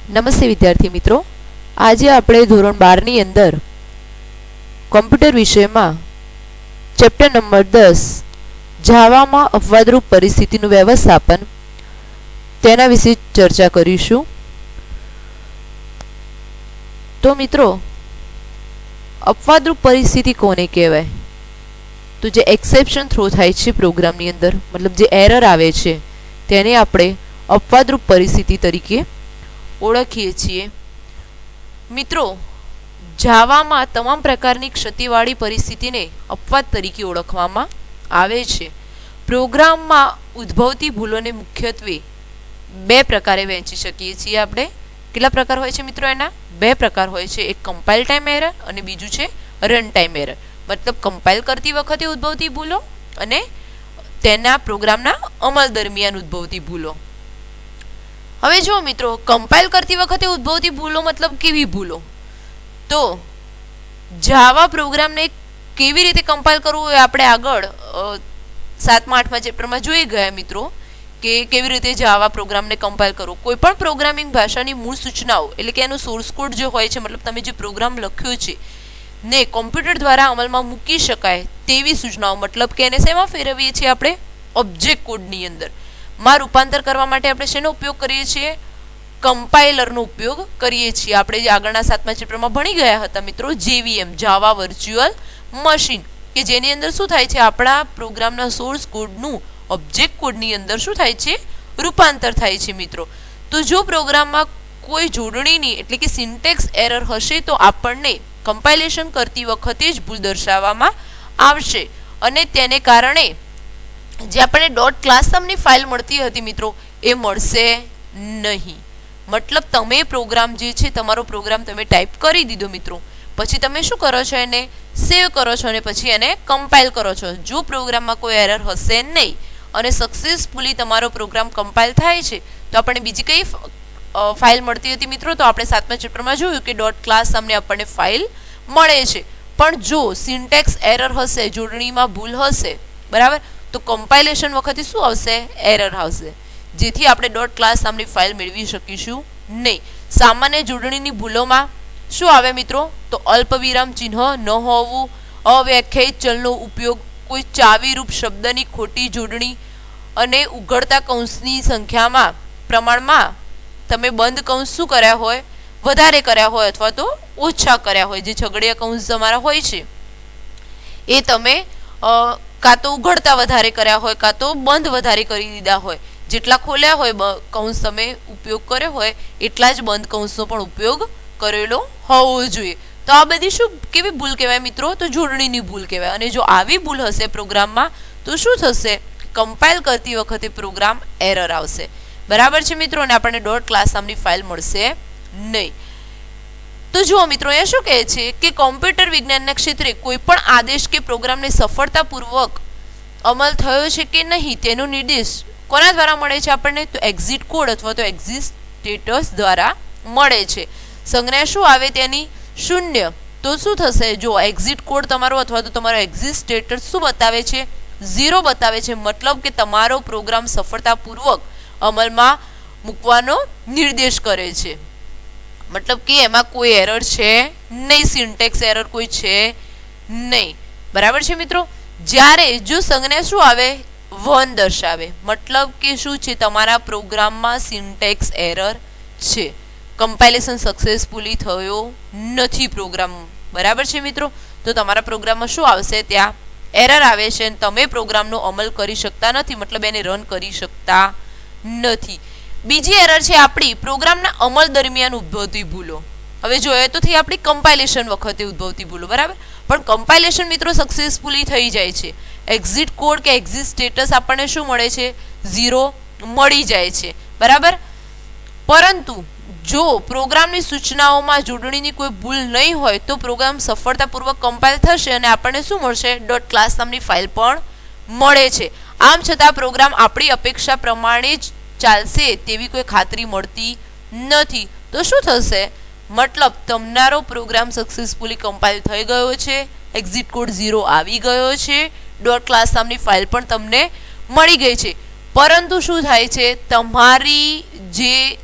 નમસ્તે વિદ્યાર્થી મિત્રો, આજે આપણે ધોરણ 12 ની અંદર કોમ્પ્યુટર વિષયમાં ચેપ્ટર નંબર 10 જાવામાં અપવાદરૂપ પરિસ્થિતિનું વ્યવસ્થાપન તેના વિશે ચર્ચા કરીશું. તો મિત્રો, અપવાદરૂપ પરિસ્થિતિ કોને કહેવાય? તો જે એક્સેપ્શન થ્રો થાય છે પ્રોગ્રામની અંદર, મતલબ જે એરર આવે છે તેને આપણે અપવાદરૂપ પરિસ્થિતિ તરીકે ઓળખીએ છીએ. મિત્રો, જાવામાં તમામ પ્રકારની ક્ષતિવાળી પરિસ્થિતિને અપવાદ તરીકે ઓળખવામાં આવે છે. પ્રોગ્રામમાં ઉદ્ભવતી ભૂલોને મુખ્યત્વે બે પ્રકારે વહેંચી શકીએ છીએ આપણે. કેટલા પ્રકાર હોય છે મિત્રો? એના બે પ્રકાર હોય છે. એક કમ્પાઇલ ટાઈમ એરર અને બીજું છે રન ટાઈમ એરર. મતલબ કમ્પાઇલ કરતી વખતે ઉદ્ભવતી ભૂલો અને તેના પ્રોગ્રામના અમલ દરમિયાન ઉદ્ભવતી ભૂલો. હવે જો મિત્રો, કમ્પાઇલ કરતી વખતે ઉદ્ભવતી ભૂલો મતલબ કેવી ભૂલો? તો જાવા પ્રોગ્રામને કેવી રીતે કમ્પાઇલ કરવું એ આપણે આગળ 7મા 8મા ચેપ્ટરમાં જોઈ ગયા મિત્રો, કે કેવી રીતે જાવા પ્રોગ્રામને કમ્પાઇલ કરવું. કોઈ પણ પ્રોગ્રામિંગ ભાષાની મૂળ સૂચનાઓ એટલે કે એનો સોર્સ કોડ જે હોય છે, મતલબ તમે જે પ્રોગ્રામ લખ્યો છે ને કોમ્પ્યુટર દ્વારા અમલમાં મૂકી શકાય તેવી સૂચનાઓ, મતલબ કે એને શેમાં ફેરવીએ છીએ આપણે? ઓબ્જેક્ટ કોડની અંદર માં રૂપાંતર કરવા માટે આપણે શેનો ઉપયોગ કરીએ છીએ? કમ્પાઇલરનો ઉપયોગ કરીએ છીએ. આપણે જે આગળના 7મા ચેપ્ટરમાં ભણી ગયા હતા મિત્રો, JVM જાવા વર્ચ્યુઅલ મશીન, કે જેની અંદર શું થાય છે? આપણા પ્રોગ્રામના સોર્સ કોડનું ઓબ્જેક્ટ કોડની અંદર શું થાય છે? રૂપાંતર થાય છે મિત્રો. તો જો પ્રોગ્રામમાં કોઈ જોડણીની એટલે કે સિન્ટેક્સ એરર હશે તો આપણને કમ્પાઇલેશન કરતી વખતે જ ભૂલ દર્શાવવામાં આવશે અને તેને કારણે જે આપણને ડોટ ક્લાસ નામની ફાઇલ મળતી હતી મિત્રો, એ મળશે નહીં. મતલબ તમે પ્રોગ્રામ જે છે, તમારો પ્રોગ્રામ તમે ટાઈપ કરી દીધો મિત્રો, પછી તમે શું કરો છો? એને સેવ કરો છો અને પછી એને કમ્પાઇલ કરો છો. જો પ્રોગ્રામમાં કોઈ એરર હશે નહીં અને સક્સેસફુલી તમારો પ્રોગ્રામ કમ્પાઇલ થાય છે તો આપણને બીજી કઈ ફાઇલ મળતી હતી મિત્રો? તો આપણે 7મા ચેપ્ટરમાં જોયું કે ડોટ ક્લાસ નામની આપણને ફાઇલ મળે છે. પણ જો સિન્ટેક્સ એરર હશે, જોડણીમાં ભૂલ હશે, બરાબર, તો કમ્પાઇલેશન વખતે શું આવશે? એરર આવશે, જેથી આપણે ડોટ ક્લાસ નામની ફાઇલ મેળવી શકીશું નહીં. સામાન્ય જોડણીની ભૂલોમાં શું આવે મિત્રો? તો અલ્પવિરામ ચિહ્ન ન હોવું, અવ્યાખ્યાયિત ચલનો ઉપયોગ, કોઈ ચાવીરૂપ શબ્દની ખોટી જોડણી અને ઉઘડતા કૌંસની સંખ્યામાં પ્રમાણમાં તમે બંધ કૌંસ શું કર્યા હોય? વધારે કર્યા હોય અથવા તો ઓછા કર્યા હોય. જે છગડીયા કૌંસ તમારા હોય છે એ તમે કાં તો ઉઘડતા વધારે કર્યા હોય કાં તો બંધ વધારે કરી દીધા હોય. જેટલા ખોલ્યા હોય કૌંસ તમે ઉપયોગ કર્યો હોય એટલા જ બંધ કૌંસનો પણ ઉપયોગ કરેલો હોવો જોઈએ. તો આ બધી શું કેવી ભૂલ કહેવાય મિત્રો? તો જોડણીની ભૂલ કહેવાય. અને જો આવી ભૂલ હશે પ્રોગ્રામમાં તો શું થશે? કમ્પાઇલ કરતી વખતે પ્રોગ્રામ એરર આવશે. બરાબર છે મિત્રો, અને આપણને ડોટ ક્લાસ નામની ફાઇલ મળશે નહીં. તો જુઓ મિત્રો, અહીંયા શું કહે છે કે કોમ્પ્યુટર વિજ્ઞાનના ક્ષેત્રે કોઈ પણ આદેશ કે પ્રોગ્રામને સફળતાપૂર્વક અમલ થયો છે કે નહીં તેનો નિર્દેશ કોના દ્વારા મળે છે આપણને? તો એક્ઝિટ કોડ અથવા તો એક્ઝિટ સ્ટેટસ દ્વારા મળે છે. સંજ્ઞા શું આવે તેની? 0. તો શું થશે? જો એક્ઝિટ કોડ તમારો અથવા તો તમારો એક્ઝિટ સ્ટેટસ શું બતાવે છે? 0 બતાવે છે. મતલબ કે તમારો પ્રોગ્રામ સફળતાપૂર્વક અમલમાં મૂકવાનો નિર્દેશ કરે છે. મતલબ કે એમાં કોઈ એરર છે નહીં, સિન્ટેક્સ એરર કોઈ છે નહીં. બરાબર છે મિત્રો. જ્યારે જો સંજ્ઞા શું આવે? 1 દર્શાવે, મતલબ કે શું છે? તમારા પ્રોગ્રામમાં સિન્ટેક્સ એરર છે, કમ્પાઇલેશન સક્સેસફુલી થયો નથી પ્રોગ્રામ. બરાબર છે મિત્રો. તો તમારા પ્રોગ્રામમાં શું આવશે? ત્યાં એરર આવે છે અને તમે પ્રોગ્રામનો અમલ કરી શકતા નથી, મતલબ એને રન કરી શકતા નથી. બીજી એરર છે આપણી પ્રોગ્રામના અમલ દરમિયાન ઉદ્ભવતી ભૂલો. હવે જોઈએ તો થઈ આપણી કમ્પાઇલેશન વખતે ઉદ્ભવતી ભૂલો, બરાબર. પણ કમ્પાઇલેશન મિત્રો સક્સેસફુલી થઈ જાય છે. એક્ઝિટ કોડ કે એક્ઝિટ સ્ટેટસ આપણને શું મળે છે? 0 મળી જાય છે, બરાબર. પરંતુ જો પ્રોગ્રામની સૂચનાઓમાં જોડણીની કોઈ ભૂલ નહીં હોય તો પ્રોગ્રામ સફળતાપૂર્વક કમ્પાઇલ થશે અને આપણને શું મળશે? ડોટ ક્લાસ નામની ફાઇલ પણ મળે છે. આમ છતાં પ્રોગ્રામ આપણી અપેક્ષા પ્રમાણે જ ચાલશે તેવી કોઈ ખાતરી મળતી નથી. તો શું થશે? મતલબ તમારો પ્રોગ્રામ સક્સેસફુલી કમ્પાઇલ થઈ ગયો છે, એક્ઝિટ કોડ 0 આવી ગયો છે, ડોટ ક્લાસ નામની ફાઇલ પણ તમને મળી ગઈ છે, પરંતુ શું થાય છે, તમારી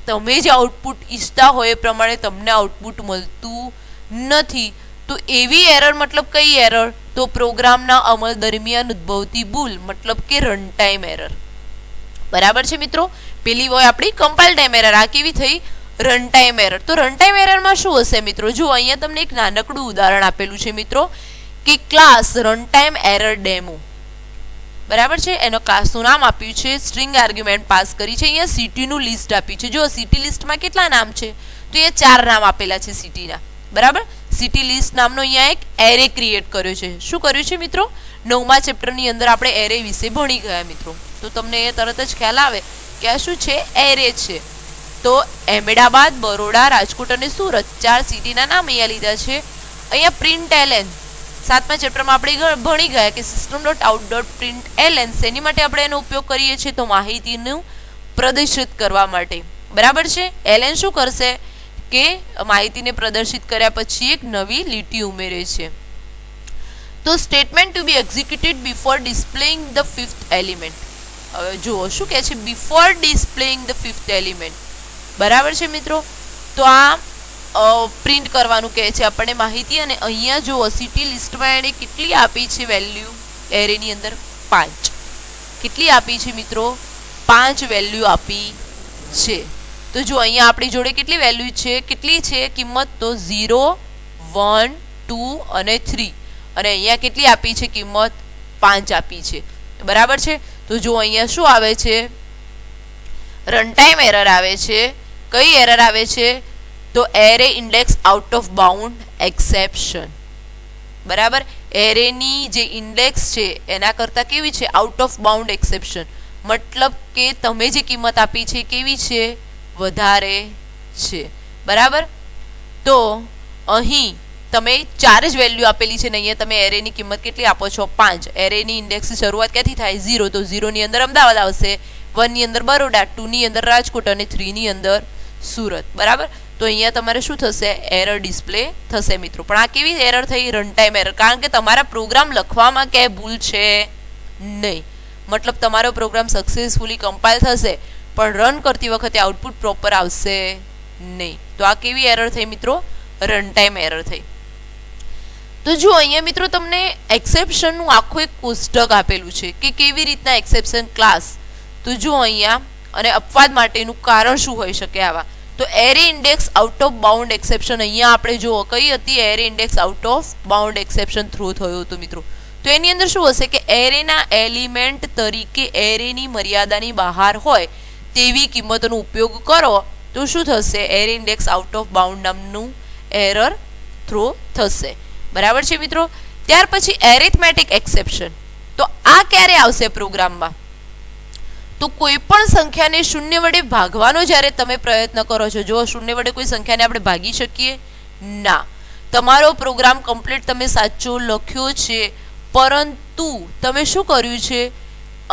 તમે જે આઉટપુટ ઈચ્છતા હોય એ પ્રમાણે તમને આઉટપુટ મળતું નથી. તો એવી એરર મતલબ કઈ એરર, તો પ્રોગ્રામના અમલ દરમિયાન ઉદ્ભવતી ભૂલ મતલબ કે રન ટાઈમ એરર. બરાબર છે મિત્રો. પેલી હોય આપણી કમ્પાઇલ ટાઈમ એરર, આ કેવી થઈ, રન ટાઈમ એરર. તો રન ટાઈમ એરરમાં શું હશે મિત્રો, જો અહીંયા તમને એક નાનકડું ઉદાહરણ આપેલું છે મિત્રો, કે class run time error demo. બરાબર છે, એનો ક્લાસનું નામ આપ્યું છે, સ્ટ્રિંગ આર્ગ્યુમેન્ટ પાસ કરી છે, અહીંયા સિટીનું લિસ્ટ આપ્યું છે. જો સિટી લિસ્ટમાં કેટલા નામ છે, તો એ 4 નામ આપેલા છે સિટીના. બરાબર, સિટી લિસ્ટ નામનો અહીંયા એક એરે ક્રિએટ કર્યો છે. શું કર્યું છે મિત્રો, 9મા ચેપ્ટરની અંદર આપણે એરે વિશે ભણી ગયા મિત્રો. તો તમને એ તરત જ ખ્યાલ આવે કે આ શું છે, એરે છે. તો અહેમદાબાદ, બરોડા, રાજકોટ અને સુરત 4 સિટીના નામ અહીંયા લીધા છે. અહીંયા પ્રિન્ટ એલએન 7મા ચેપ્ટરમાં આપણે ભણી ગયા કે system.out.println એની માટે આપણે એનો ઉપયોગ કરીએ છીએ, તો માહિતીનું પ્રદર્શિત કરવા માટે. બરાબર છે, એલએન શું કરશે કે માહિતીને પ્રદર્શિત કર્યા પછી એક નવી લીટી ઉમેરે છે. તો statement to be executed before displaying the 5th element. હવે જુઓ શું કહે છે, before displaying the 5th element. બરાબર છે મિત્રો. તો આ પ્રિન્ટ કરવાનું કહે છે આપણને માહિતી. અને અહીંયા જુઓ સિટી લિસ્ટમાં એણે કેટલી આપી છે વેલ્યુ, એરેની અંદર 5. કેટલી આપી છે મિત્રો, 5 વેલ્યુ આપી છે. તો જો અહીંયા આપણી જોડે કેટલી વેલ્યુ છે, કેટલી છે કિંમત, તો 0, 1, 2 અને 3. અને અહીંયા કેટલી આપી છે કિંમત, 5 આપી છે. બરાબર છે. તો જો અહીંયા શું આવે છે, રન ટાઈમ એરર આવે છે. કઈ એરર આવે છે, તો array index out of bound exception. બરાબર, એરેની જે ઇન્ડેક્સ છે એના કરતાં કેવી છે, આઉટ ઓફ બાઉન્ડ એક્સેપ્શન. મતલબ કે તમે જે કિંમત આપી છે કેવી છે, વધારે છે. બરાબર. તો અહીં તમે 4 જ વેલ્યુ આપેલી છે ને અહીંયા તમે એરેની કિંમત કેટલી આપો છો, 5. એરેની ઇન્ડેક્સની શરૂઆત ક્યાંથી થાય, 0. તો 0 ની અંદર અમદાવાદ આવશે, 1 ની અંદર બરોડા, 2 ની અંદર રાજકોટ અને 3 ની અંદર સુરત. બરાબર. તો અહીંયા તમારે શું થશે, એરર ડિસ્પ્લે થશે મિત્રો. પણ આ કેવી એરર થઈ, રન ટાઈમ એરર. કારણ કે તમારા પ્રોગ્રામ લખવામાં ક્યાંય ભૂલ છે નહીં. મતલબ તમારો પ્રોગ્રામ સક્સેસફુલી કમ્પાઇલ થશે પણ રન કરતી વખતે આઉટપુટ પ્રોપર આવશે નહીં. તો આ કેવી એરર થઈ મિત્રો, રન ટાઈમ એરર થઈ. તો જો અહીંયા મિત્રો તમને એક્સેપ્શનનું આખું એક કોષ્ટક આપેલું છે કે કેવી રીતના એક્સેપ્શન ક્લાસ. તો જો અહીંયા અને અપવાદ માટેનું કારણ શું હોઈ શકે આવા. તો array index out of bound exception અહીંયા આપણે જુઓ કઈ હતી, array index out of bound exception throw થયો હતો મિત્રો. તો એની અંદર શું હશે કે એરેના એલિમેન્ટ તરીકે એરેની મર્યાદાની બહાર હોય તેવી કિંમતોનો ઉપયોગ કરો તો શું થશે, array index out of bound નામનું એરર થ્રો થશે. બરાબર છે મિત્રો. ત્યાર પછી એરિથમેટિક એક્સેપ્શન. તો આ ક્યારે આવશે પ્રોગ્રામમાં, તો કોઈ પણ સંખ્યાને 0 વડે ભાગવાનો જ્યારે તમે પ્રયત્ન કરો છો, જો 0 વડે કોઈ સંખ્યાને આપણે ભાગી શકીએ ના, તમારો પ્રોગ્રામ કમ્પ્લીટ તમે સાચો લખ્યો છે પરંતુ તમે શું કર્યું છે,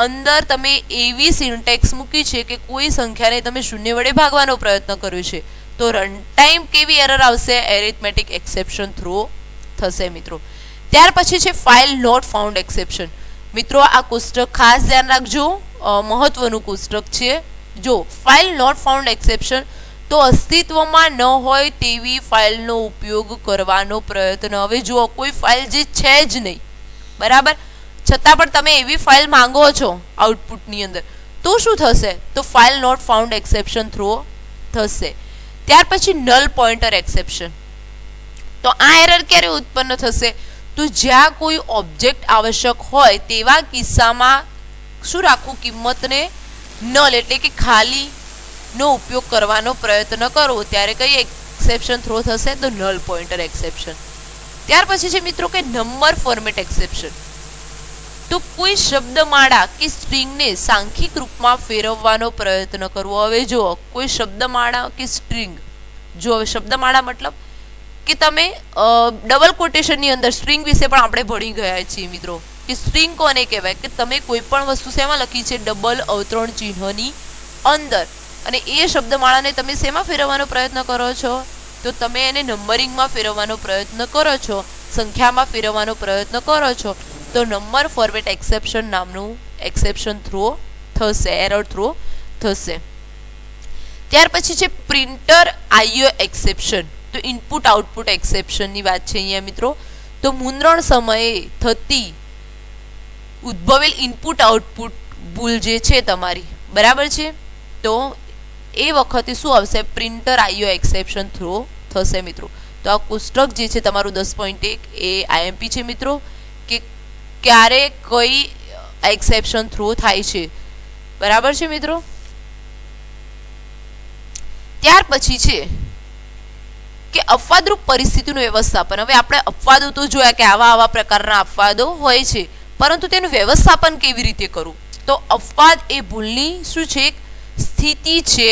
અંદર તમે એવી સિન્ટેક્સ મૂકી છે કે કોઈ સંખ્યાને તમે 0 વડે ભાગવાનો પ્રયત્ન કર્યો છે, તો રન ટાઈમ કેવી એરર આવશે, એરિથમેટિક એક્સેપ્શન થ્રો થશે મિત્રો. ત્યાર પછી છે ફાઇલ નોટ ફાઉન્ડ એક્સેપ્શન. મિત્રો આ કોષ્ટક ખાસ ધ્યાન રાખજો, મહત્વનું કોષ્ટક છે. જો ફાઇલ નોટ ફાઉન્ડ એક્સેપ્શન, તો અસ્તિત્વમાં ન હોય તેવી ફાઇલનો ઉપયોગ કરવાનો પ્રયત્ન. હવે જુઓ કોઈ ફાઇલ જે છે જ નહીં, બરાબર, છતાં પણ તમે એવી ફાઇલ માંગો છો આઉટપુટની અંદર, તો શું થશે, તો file not found exception throw થશે. ત્યાર પછી નલ પોઇન્ટર એક્સેપ્શન. તો આ એરર ક્યારે ઉત્પન્ન થશે, તો જ્યાં કોઈ ઓબ્જેક્ટ આવશ્યક હોય તેવા કિસ્સામાં શું રાખવું, કિંમતને નલ એટલે કે ખાલી નો ઉપયોગ કરવાનો પ્રયત્ન કરો ત્યારે કઈ એક્સેપ્શન થ્રો થશે, તો નલ પોઇન્ટર એક્સેપ્શન. ત્યાર પછી છે મિત્રો કે નંબર ફોર્મેટ એક્સેપ્શન. તો કોઈ શબ્દમાળા કે સ્ટ્રિંગને સાંખ્યિક રૂપમાં ફેરવવાનો પ્રયત્ન કરવો. હવે જો કોઈ શબ્દમાળા કે સ્ટ્રિંગ, જો હવે શબ્દમાળા મતલબ કે તમે ડબલ કોટેશનની અંદર સ્ટ્રિંગ વિશે પણ આપણે ભણી ગયા છીએ મિત્રો, કે સ્ટ્રિંગ કોને કહેવાય, કે તમે કોઈ પણ વસ્તુ શેમાં લખી છે, ડબલ અવતરણ ચિહ્નની અંદર, અને એ શબ્દમાળાને તમે શેમાં ફેરવવાનો પ્રયત્ન કરો છો, તો તમે એને નંબરિંગમાં ફેરવવાનો પ્રયત્ન કરો છો, સંખ્યામાં ફેરવવાનો પ્રયત્ન કરો છો, તો નંબર ફોર્મેટ એક્સેપ્શન નામનું એક્સેપ્શન થ્રો થશે, એરર થ્રો થશે. ત્યાર પછી છે પ્રિન્ટર આઈઓ એક્સેપ્શન. તો ઇનપુટ આઉટપુટ એક્સેપ્શનની વાત છે અહીંયા મિત્રો. તો મુદ્રણ સમયે થતી ઉદ્ભવેલ ઇનપુટ આઉટપુટ ભૂલ જે છે તમારી, બરાબર છે, તો એ વખતે શું આવશે? પ્રિન્ટર આઈઓ એક્સેપ્શન થ્રો થશે મિત્રો. તો આ કોષ્ટક જે છે તમારું 10.1 એ આઈએમપી છે મિત્રો, કે ક્યારે કઈ એક્સેપ્શન થ્રો થાય છે, બરાબર છે મિત્રો. ત્યાર પછી છે કે અપવાદરૂપ પરિસ્થિતિનું વ્યવસ્થાપન. હવે આપણે અપવાદો તો જોયા કે આવા આવા પ્રકારના અપવાદો હોય છે, પરંતુ તેનું વ્યવસ્થાપન કેવી રીતે કરવું? તો અપવાદ એ ભૂલની શું છે? સ્થિતિ છે,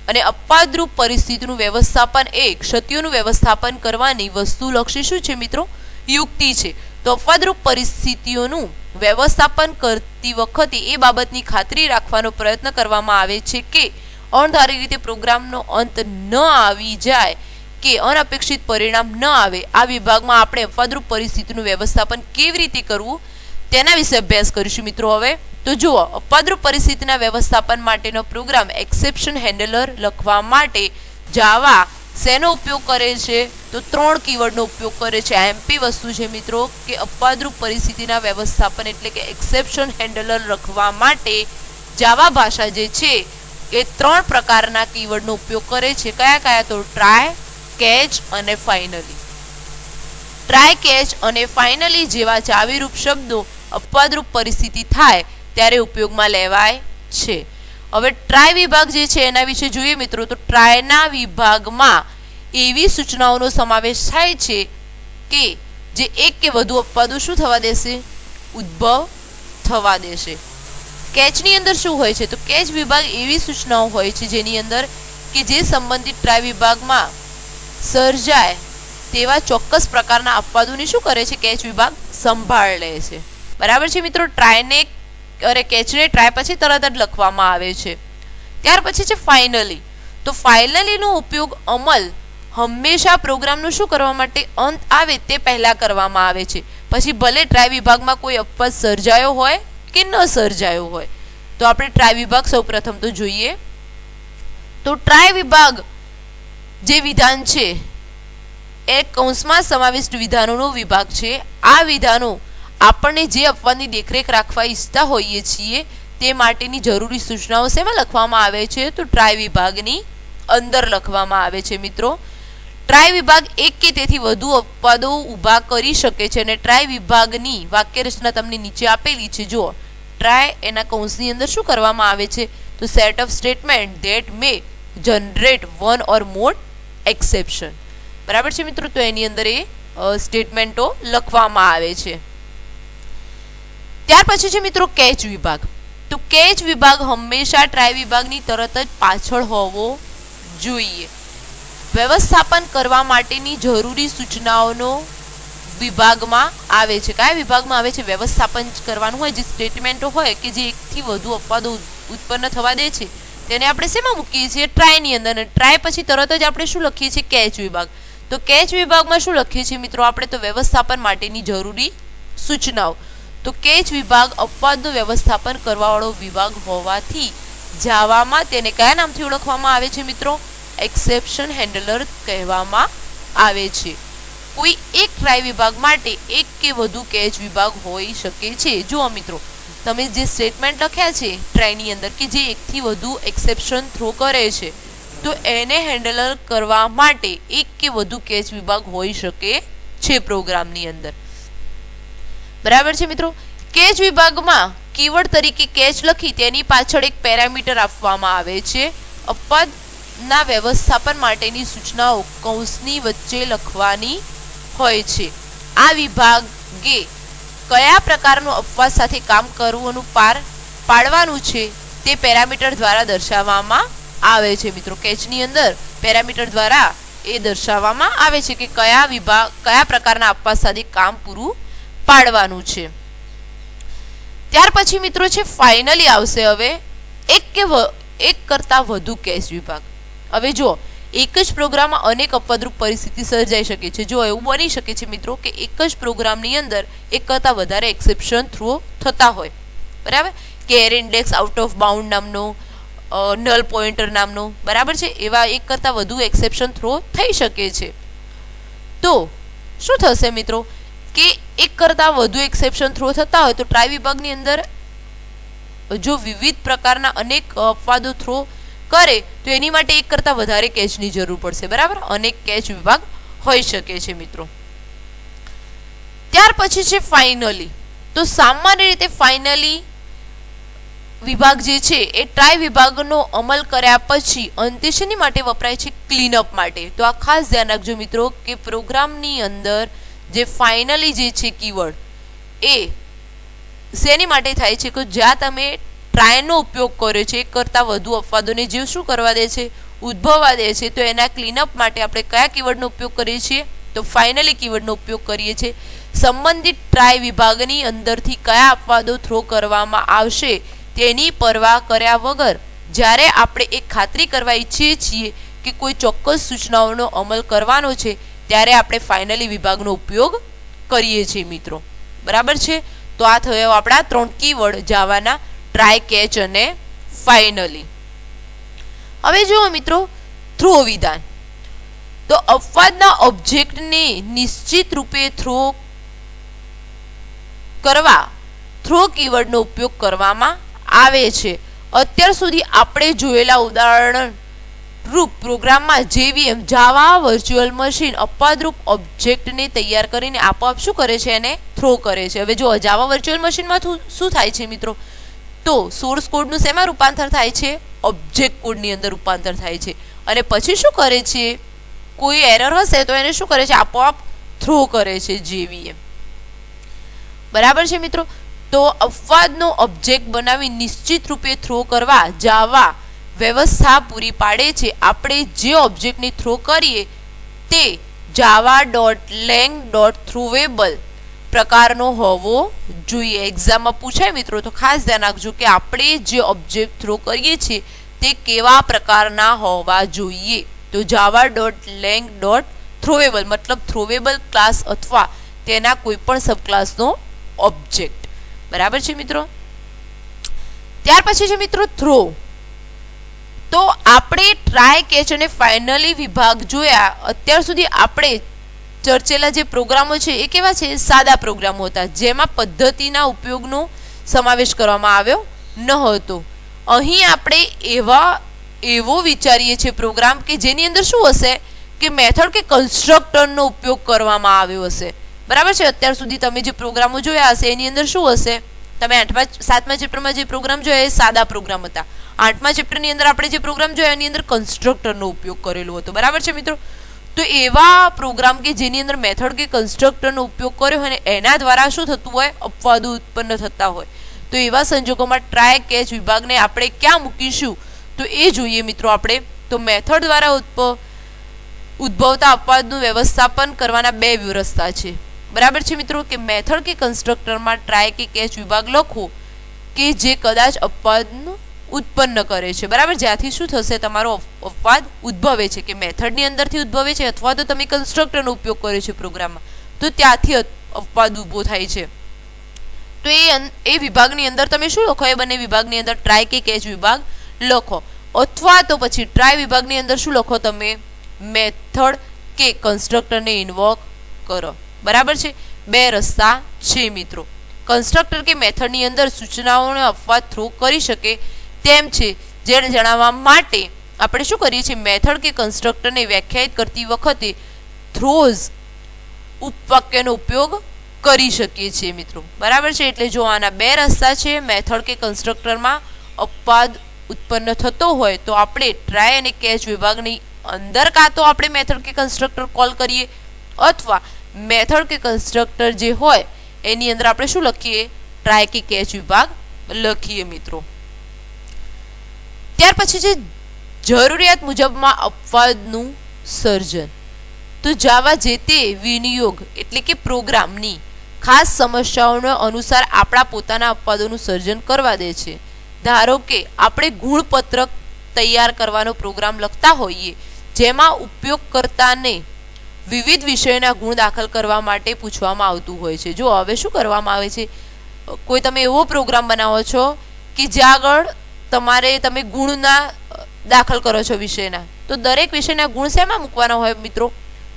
અને અપવાદરૂપ પરિસ્થિતિનું વ્યવસ્થાપન એ ક્ષતિઓનું વ્યવસ્થાપન કરવાની વસ્તુલક્ષી શું છે મિત્રો? યુક્તિ છે. તો અપવાદરૂપ પરિસ્થિતિઓનું વ્યવસ્થાપન કરતી વખતે એ બાબતની ખાતરી રાખવાનો પ્રયત્ન કરવામાં આવે છે કે અણધારી રીતે પ્રોગ્રામનો અંત ન આવી જાય કે અનપેક્ષિત પરિણામ ન આવે. આ વિભાગમાં આપણે અપવાદરૂપ પરિસ્થિતિનું વ્યવસ્થાપન કેવી રીતે કરવું તેના વિશે અભ્યાસ કરીશું મિત્રો. હવે તો જુઓ, અપવાદરૂપ પરિસ્થિતિના વ્યવસ્થાપન માટેનો પ્રોગ્રામ એક્સેપ્શન હેન્ડલર લખવા માટે જાવા શેનો ઉપયોગ કરે છે? તો 3 કીવર્ડનો ઉપયોગ કરે છે. એમપી વસ્તુ છે મિત્રો કે અપવાદરૂપ પરિસ્થિતિના વ્યવસ્થાપન એટલે કે એક્સેપ્શન હેન્ડલર લખવા માટે જાવા ભાષા જે છે એ 3 પ્રકારના કીવર્ડનો ઉપયોગ કરે છે. કયા કયા? તો ટ્રાય, કેચ અને ફાઇનલી. ટ્રાય, કેચ અને ફાઇનલી જેવા ચાવીરૂપ શબ્દો અપવાદરૂપ પરિસ્થિતિ થાય ત્યારે ઉપયોગમાં લેવાય છે. હવે ટ્રાય વિભાગ જે છે એના વિશે જોઈએ મિત્રો. તો ટ્રાયના વિભાગમાં એવી સૂચનાઓનો સમાવેશ થાય છે કે જે એક કે વધુ અપવાદો શું થવા દેશે? ઉદ્ભવ થવા દેશે. કેચની અંદર શું હોય છે? તો કેચ વિભાગ એવી સૂચનાઓ હોય છે જેની અંદર કે જે સંબંધિત ટ્રાય વિભાગમાં સર્જાય તેવા ચોક્કસ પ્રકારના અપવાદોની શું કરે છે? કેચ વિભાગ સંભાળ લે છે, બરાબર છે મિત્રો. ટ્રાયને કેચને ટ્રાય પછી તરત જ લખવામાં આવે છે. ત્યાર પછી છે ફાઇનલી. તો ફાઇનલીનો ઉપયોગ અમલ હંમેશા પ્રોગ્રામનું શું કરવા માટે? અંત આવે તે પહેલા કરવામાં આવે છે. પછી ભલે ટ્રાય વિભાગમાં કોઈ અપવાદ સર્જાયો હોય કે ન સર્જાયો હોય. તો આપણે ટ્રાય વિભાગ સૌ પ્રથમ તો જોઈએ. તો ટ્રાય વિભાગ જે વિધાન છે એ કૌંસમાં સમાવિષ્ટ વિધાનોનો વિભાગ છે. આ વિધાનો આપણને જે અપવાદની દેખરેખ રાખવા ઈચ્છતા હોઈએ છીએ તે માટેની જરૂરી સૂચનાઓ શેમાં લખવામાં આવે છે? તો ટ્રાય વિભાગની અંદર લખવામાં આવે છે મિત્રો. ટ્રાય વિભાગ એક કે તેથી વધુ અપવાદો ઊભા કરી શકે છે, અને ટ્રાય વિભાગની વાક્ય રચના તમને નીચે આપેલી છે. જુઓ, ટ્રાય એના કૌંસની અંદર શું કરવામાં આવે છે? તો set of statement that may generate one or more exception, બરાબર છે મિત્રો. તો એની અંદર એ સ્ટેટમેન્ટો લખવામાં આવે છે. ત્યાર પછી છે મિત્રો કેચ વિભાગ. તો કેચ વિભાગ હંમેશા ટ્રાય વિભાગની તરત જ પાછળ હોવો જોઈએ. વ્યવસ્થાપન કરવા માટેની જરૂરી સૂચનાઓનો વિભાગમાં આવે છે. કયા વિભાગમાં આવે છે? વ્યવસ્થાપન કરવાનું હોય જે સ્ટેટમેન્ટો હોય કે જે એકથી વધુ અપવાદો ઉત્પન્ન થવા દે છે તેને આપણે શેમાં મૂકીએ છીએ? ટ્રાયની અંદર. અને ટ્રાય પછી તરત જ આપણે શું લખીએ છીએ? કેચ વિભાગ. તો કેચ વિભાગમાં શું લખીએ છીએ મિત્રો આપણે? તો વ્યવસ્થાપન માટેની જરૂરી સૂચનાઓ. તો કેચ વિભાગ અપવાદનું વ્યવસ્થાપન કરવાવાળો વિભાગ હોવાથી જાવામાં તેને કયા નામથી ઓળખવામાં આવે છે મિત્રો? એક્સેપ્શન હેન્ડલર કહેવામાં આવે છે. કોઈ એક ટ્રાય વિભાગ માટે એક કે વધુ કેચ વિભાગ હોઈ શકે છે. જુઓ મિત્રો, તમે જે સ્ટેટમેન્ટ લખ્યા છે ટ્રાયની અંદર કે જે એકથી વધુ એક્સેપ્શન થ્રો કરે છે, તો એને હેન્ડલર કરવા માટે એક કે વધુ કેચ વિભાગ હોઈ શકે છે પ્રોગ્રામની અંદર, બરાબર છે મિત્રો. કેચ વિભાગમાં કીવર્ડ તરીકે કેચ લખી તેની પાછળ એક પેરામીટર આપવામાં આવે છે. અપવાદના વ્યવસ્થાપન માટેની સૂચનાઓ કૌંસની વચ્ચે લખવાની હોય છે. આ વિભાગે કયા પ્રકારનું અપવાદ સાથે કામ કરવાનું પાર પાડવાનું છે તે પેરામીટર દ્વારા દર્શાવવામાં આવે છે મિત્રો. કેચની અંદર પેરામીટર દ્વારા એ દર્શાવવામાં આવે છે કે કયા પ્રકારના અપવાદ સાથે કામ પૂરું પાડવાનું છે. ત્યાર પછી મિત્રો છે ફાઇનલી આવશે. હવે એક કરતા વધુ કેચ વિભાગ. હવે જો એક જ પ્રોગ્રામમાં અનેક અપવાદરૂપ પરિસ્થિતિ સર્જાઈ શકે છે. જો એવું બની શકે છે મિત્રો કે એક જ પ્રોગ્રામની અંદર એક કરતા વધારે એક્સેપ્શન થ્રો થતા હોય, બરાબર. કે array index out of bound નામનો, નલ પોઇન્ટર નામનો, બરાબર છે. એવા એક કરતાં વધુ એક્સેપ્શન થ્રો થઈ શકે છે. તો શું થશે મિત્રો કે એક કરતાં વધુ એક્સેપ્શન થ્રો થતા હોય તો ટ્રાય વિભાગની અંદર જો વિવિધ પ્રકારના અનેક અપવાદો થ્રો કરે તો એની માટે એક કરતાં વધારે કેચની જરૂર પડશે, બરાબર. અનેક કેચ વિભાગ હોઈ શકે છે મિત્રો. ત્યાર પછી છે ફાઇનલી. તો સામાન્ય રીતે ફાઇનલી વિભાગ જે છે એ ટ્રાય વિભાગનો અમલ કર્યા પછી અંતે શેની માટે વપરાય છે? ક્લીનઅપ માટે. તો આ ખાસ ધ્યાન રાખજો મિત્રો કે પ્રોગ્રામની અંદર જે ફાઇનલી જે છે કીવર્ડ એ શેની માટે થાય છે કે જ્યાં તમે ટ્રાયનો ઉપયોગ કર્યો છે એક કરતાં વધુ અપવાદોને જે શું કરવા દે છે? ઉદ્ભવવા દે છે. તો એના ક્લીનઅપ માટે આપણે કયા કીવર્ડનો ઉપયોગ કરીએ છીએ? તો ફાઇનલી કીવર્ડનો ઉપયોગ કરીએ છીએ. સંબંધિત ટ્રાય વિભાગની અંદરથી કયા અપવાદો થ્રો કરવામાં આવશે તેની પરવા કર્યા વગર જ્યારે આપણે એક ખાતરી કરવા ઈચ્છીએ છીએ કે કોઈ ચોક્કસ સૂચનાઓનો અમલ કરવાનો છે ત્યારે આપણે ફાઇનલી વિભાગનો ઉપયોગ કરીએ છીએ મિત્રો, બરાબર છે. તો આ થયો આપણા 3 કીવર્ડ જાવાના: ટ્રાય, કેચ અને ફાઇનલી. હવે જુઓ મિત્રો થ્રો વિધાન. તો અપવાદના ઓબ્જેક્ટને નિશ્ચિત રૂપે થ્રો કરવા થ્રો કીવર્ડનો ઉપયોગ કરવામાં આવે છે. અત્યાર સુધી આપણે જોયેલા ઉદાહરણ રૂપ પ્રોગ્રામમાં JVM જાવા વર્ચ્યુઅલ મશીન અપવાદરૂપ ઓબ્જેક્ટને તૈયાર કરીને આપોઆપ શું કરે છે? એને થ્રો કરે છે. હવે જો જાવા વર્ચ્યુઅલ મશીનમાં શું થાય છે મિત્રો? તો સોર્સ કોડનું શેમાં રૂપાંતર થાય છે? ઓબ્જેક્ટ કોડની અંદર રૂપાંતર થાય છે. અને પછી શું કરે છે? કોઈ એરર હશે તો એને શું કરે છે? આપોઆપ થ્રો કરે છે JVM, બરાબર છે મિત્રો. તો અપવાદનો ઓબ્જેક્ટ બનાવી નિશ્ચિત રૂપે થ્રો કરવા જાવા વ્યવસ્થા પૂરી પાડે છે. આપણે જે ઓબ્જેક્ટને થ્રો કરીએ તે java.lang.throwable પ્રકારનો હોવો જોઈએ. એક્ઝામમાં પૂછાય મિત્રો તો ખાસ ધ્યાન રાખજો કે આપણે જે ઓબ્જેક્ટ થ્રો કરીએ છીએ તે કેવા પ્રકારના હોવા જોઈએ. તો java.lang.throwable મતલબ થ્રોવેબલ ક્લાસ અથવા તેના કોઈ પણ સબ ક્લાસનો ઓબ્જેક્ટ, બરાબર છે મિત્રો. ત્યાર પછી છે મિત્રો થ્રો. તો આપણે ટ્રાય, કેચ અને ફાઇનલી વિભાગ જોયા. અત્યાર સુધી આપણે ચર્ચેલા જે પ્રોગ્રામો છે એ કેવા છે? સાદા પ્રોગ્રામો હતા જેમાં પદ્ધતિના ઉપયોગનો સમાવેશ કરવામાં આવ્યો ન હતો. અહીં આપણે એવો વિચારીએ છીએ પ્રોગ્રામ કે જેની અંદર શું હશે કે મેથડ કે કન્સ્ટ્રક્ટરનો ઉપયોગ કરવામાં આવ્યો હશે, બરાબર છે. અત્યાર સુધી તમે જે પ્રોગ્રામો જોયા હશે એની અંદર શું હશે? તમે 7મા ચેપ્ટરમાં જે પ્રોગ્રામ જોયા એ સાદા પ્રોગ્રામ હતા. 8મા ચેપ્ટરની અંદર આપણે જે પ્રોગ્રામ જોયા એની અંદર કન્સ્ટ્રક્ટરનો ઉપયોગ કરેલો હતો, બરાબર છે મિત્રો. તો એવા પ્રોગ્રામ કે જેની અંદર મેથડ કે કન્સ્ટ્રક્ટરનો ઉપયોગ કર્યો હોય અને એના દ્વારા શું થતું હોય? અપવાદો ઉત્પન્ન થતા હોય. તો એવા સંજોગોમાં ટ્રાય, કેચ વિભાગને આપણે ક્યાં મૂકીશું તો એ જોઈએ મિત્રો આપણે. તો મેથડ દ્વારા ઉદ્ભવતા અપવાદનું વ્યવસ્થાપન કરવાના 2 વ્યવસ્થા છે, બરાબર છે મિત્રો. કે મેથડ કે કન્સ્ટ્રક્ટરમાં ટ્રાય કે કેચ વિભાગ લખો કે જે કદાચ અપવાદનું ઉત્પન્ન કરે છે, બરાબર. જ્યાંથી શું થશે? તમારો અપવાદ ઉદ્ભવે છે કે મેથડની અંદરથી ઉદ્ભવે છે અથવા તો તમે કન્સ્ટ્રક્ટરનો ઉપયોગ કર્યો છે પ્રોગ્રામમાં તો ત્યાંથી અપવાદ ઊભો થાય છે. તો એ વિભાગની અંદર તમે શું લખો? એ બંને વિભાગની અંદર ટ્રાય કે કેચ વિભાગ લખો અથવા તો પછી ટ્રાય વિભાગની અંદર શું લખો? તમે મેથડ કે કન્સ્ટ્રક્ટરને ઇન્વોક કરો, બરાબર છે. 2 રસ્તા છે મિત્રો. કન્સ્ટ્રક્ટર કે મેથડની અંદર સૂચનાઓને અપવાદ થ્રો કરી શકે તેમ છે જેને જણાવવા માટે આપણે શું કરીએ છીએ? મેથડ કે કન્સ્ટ્રક્ટરને વ્યાખ્યાયિત કરતી વખતે થ્રોઝ ઉપવાક્યનો ઉપયોગ કરી શકીએ છીએ મિત્રો, બરાબર છે. એટલે જો આના 2 રસ્તા છે. મેથડ કે કન્સ્ટ્રક્ટરમાં અપવાદ ઉત્પન્ન થતો હોય તો આપણે ટ્રાય અને કેચ વિભાગની અંદર કાં તો આપણે મેથડ કે કન્સ્ટ્રક્ટર કોલ કરીએ અથવા મેથડ કે કન્સ્ટ્રક્ટર જે હોય એની અંદર આપણે શું લખીએ? ટ્રાય કે કેચ વિભાગ લખીએ મિત્રો. ત્યાર પછી છે જરૂરિયાત મુજબમાં અપવાદનું સર્જન. તો જાવા જે તે વિનિયોગ એટલે કે પ્રોગ્રામની ખાસ સમસ્યાઓને અનુસાર આપણા પોતાના અપવાદોનું સર્જન કરવા દે છે. ધારો કે આપણે ગુણપત્રક તૈયાર કરવાનો પ્રોગ્રામ લખતા હોઈએ જેમાં ઉપયોગકર્તાને વિવિધ વિષયોના ગુણ દાખલ કરવા માટે પૂછવામાં આવતું હોય છે. જો હવે શું કરવામાં આવે છે? કોઈ તમે એવો પ્રોગ્રામ બનાવો છો કે જ્યાં આગળ તમારે તમે ગુણના દાખલ કરો છો વિષયના, તો દરેક વિષયના ગુણ શેમાં મૂકવાના હોય મિત્રો?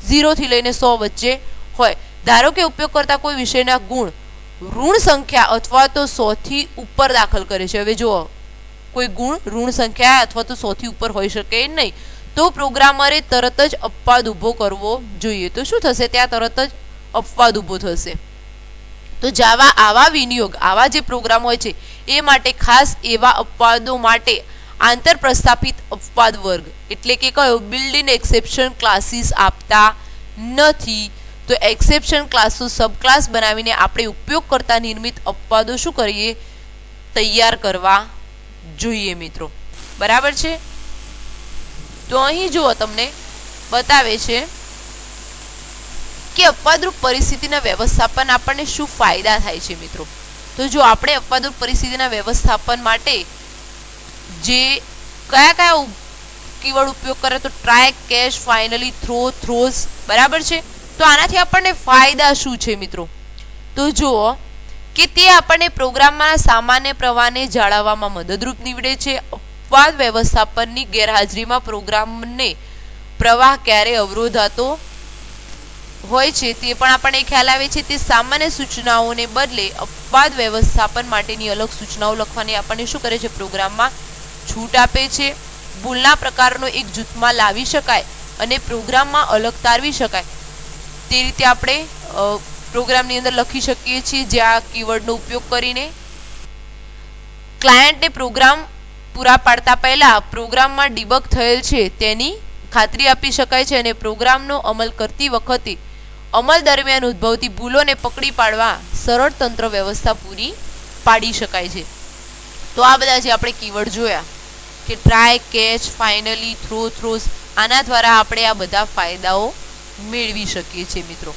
0 થી લઈને 100 વચ્ચે હોય. ધારો કે ઉપયોગ કરતા કોઈ વિષયના ગુણ ઋણ સંખ્યા અથવા તો 100 થી ઉપર દાખલ કરે છે. હવે જુઓ, કોઈ ગુણ ઋણ સંખ્યા અથવા તો 100 થી ઉપર હોઈ શકે નહીં, તો પ્રોગ્રામરે તરત જ અપવાદ ઊભો કરવો જોઈએ. તો શું થશે? ત્યાં તરત જ અપવાદ ઊભો થશે. તો જાવા આવા વિનિયોગ, આવા જે પ્રોગ્રામ હોય છે એ માટે ખાસ એવા અપવાદો માટે આંતર પ્રસ્થાપિત અપવાદ વર્ગ એટલે કે કયો બિલ્ડ ઇન એક્સેપ્શન ક્લાસીસ આપતા નથી. તો એક્સેપ્શન ક્લાસો સબ ક્લાસ બનાવીને આપણે ઉપયોગ કરતા નિર્મિત અપવાદો શું કરીએ? તૈયાર કરવા જોઈએ મિત્રો. બરાબર છે? તો અહીં જુઓ, તમને બતાવે છે કે અપવાદરૂપ પરિસ્થિતિના વ્યવસ્થાપન આપણને શું ફાયદા થાય છે મિત્રો. તો જો આપણે અપવાદરૂપ પરિસ્થિતિના વ્યવસ્થાપન માટે જે કયા કીવર્ડ ઉપયોગ કરે, તો try, catch, finally, throw, throws. બરાબર છે? તો આનાથી આપણને ફાયદા શું છે મિત્રો? તો જુઓ કે તે આપણને પ્રોગ્રામમાં સામાન્ય પ્રવાહને જાળવવામાં મદદરૂપ નીવડે છે. અપવાદ વ્યવસ્થાપનની ગેરહાજરીમાં પ્રોગ્રામને પ્રવાહ ક્યારે અવરોધાતો હોય છે તે પણ આપણને ખ્યાલ આવે છે. તે સામાન્ય સૂચનાઓને બદલે અપવાદ વ્યવસ્થાપન માટેની અલગ સૂચનાઓ લખવાની આપણને શું કરે છે? પ્રોગ્રામમાં છૂટ આપે છે. ભૂલના પ્રકારનો એક જૂથમાં લાવી શકાય અને પ્રોગ્રામમાં અલગ તારવી શકાય તે રીતે આપણે પ્રોગ્રામની અંદર લખી શકીએ છીએ, જે આ કીવર્ડનો ઉપયોગ કરીને. ક્લાયન્ટને પ્રોગ્રામ પૂરા પાડતા પહેલા પ્રોગ્રામમાં ડિબગ થયેલ છે તેની ખાતરી આપી શકાય છે અને પ્રોગ્રામનો અમલ કરતી વખતે અમલ દરમિયાન ઉદ્ભવતી ભૂલોને પકડી પાડવા સરળ તંત્ર વ્યવસ્થા પૂરી પાડી શકાય છે. તો આ બધા જે આપણે કીવર્ડ જોયા કે try, catch, finally, throw, throws, આના દ્વારા આપણે આ બધા ફાયદાઓ મેળવી શકીએ છીએ મિત્રો.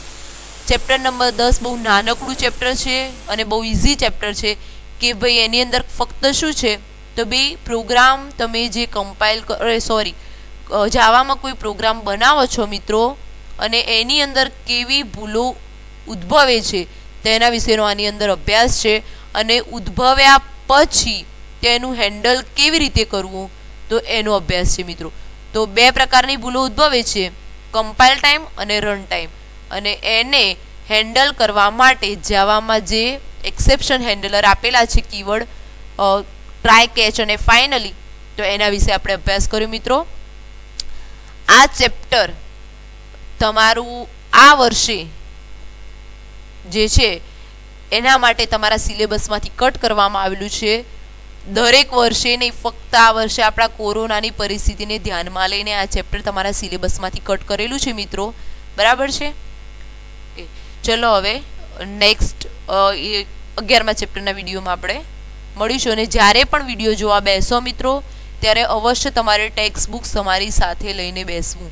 ચેપ્ટર નંબર 10 બહુ નાનકડું ચેપ્ટર છે અને બહુ ઇઝી ચેપ્ટર છે કે ભાઈ એની અંદર ફક્ત શું છે? તો ભાઈ પ્રોગ્રામ તમે જે કમ્પાઇલ જાવામાં કોઈ પ્રોગ્રામ બનાવો છો મિત્રો, અને એની અંદર કેવી ભૂલો ઉદ્ભવે છે તેના વિશેનો આની અંદર અભ્યાસ છે. અને ઉદ્ભવ્યા પછી તેનું હેન્ડલ કેવી રીતે કરવું તો એનો અભ્યાસ છે મિત્રો. તો બે પ્રકારની ભૂલો ઉદ્ભવે છે, કમ્પાઇલ ટાઈમ અને રન ટાઈમ. અને એને હેન્ડલ કરવા માટે જાવામાં જે એક્સેપ્શન હેન્ડલર આપેલા છે કીવર્ડ ટ્રાય, કેચ અને ફાઇનલી, તો એના વિશે આપણે અભ્યાસ કર્યો મિત્રો. આ ચેપ્ટર તમારું આ વર્ષે જે છે એના માટે તમારા સિલેબસમાંથી કટ કરવામાં આવેલું છે. દરેક વર્ષે નહીં, ફક્ત આ વર્ષે આપણા કોરોનાની પરિસ્થિતિને ધ્યાનમાં લઈને આ ચેપ્ટર તમારા સિલેબસમાંથી કટ કરેલું છે મિત્રો. બરાબર છે? ચલો હવે નેક્સ્ટ 11મા ચેપ્ટરના વિડીયોમાં આપણે મળીશું. અને જ્યારે પણ વિડીયો જોવા બેસો મિત્રો ત્યારે અવશ્ય તમારે ટેક્સ્ટ બુક્સ તમારી સાથે લઈને બેસવું.